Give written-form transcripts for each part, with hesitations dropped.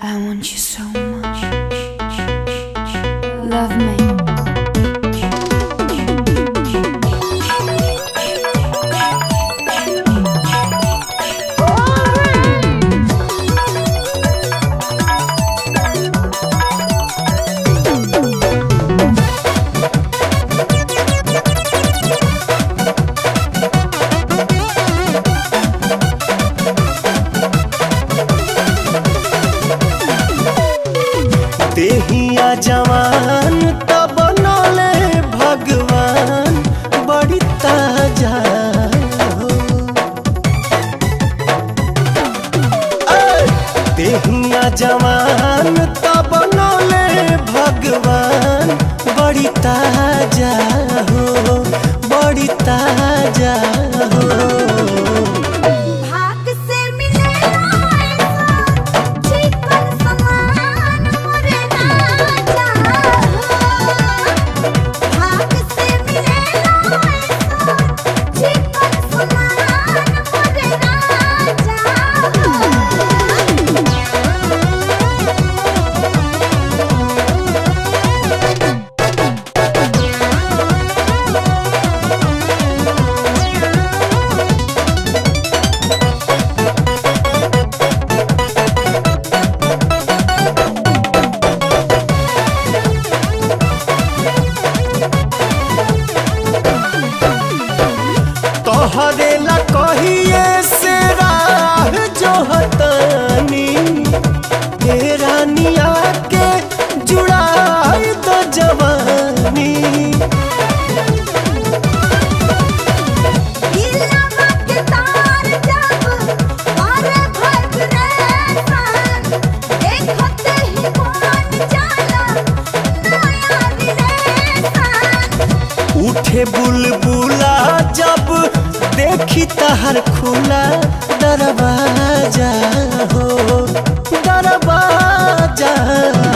I want you so much. Love me. देहिया जवान तब बनले भगवान बड़ी ताजा हो। देहिया जवान तब बनले भगवान बड़ी ताजा हो, बड़ी ताजा हो। तोहरेला कहिए से राह जो हतानी तेरा निया के जुड़ाई तो जवानी। उठे बुलबुला जब देखी तहर खुला दरवाजा हो, दरवाजा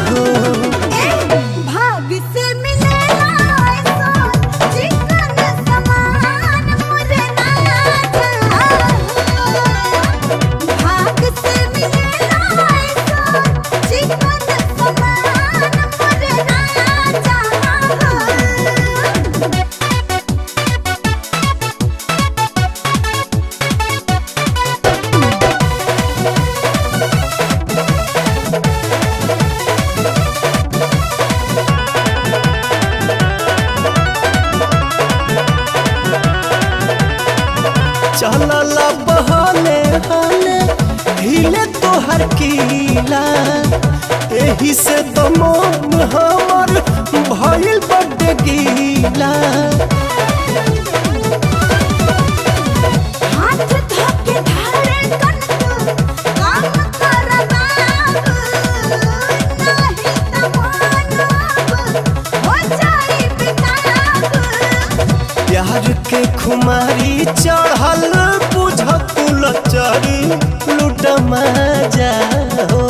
हो। भाग से चिकन समान मुझे भाग से चिकन समान मुझे चलला बहाने हाने हिले तोहर कीला, एही से तो मन हमर भइल बड्ड गीला। हाथ धके धड़कन काम कर बाबू, नहीं त मानब हो जाई बेताब। प्यार के खुमारी चढ़ल बुझ कुल चरी लूट मजा हो।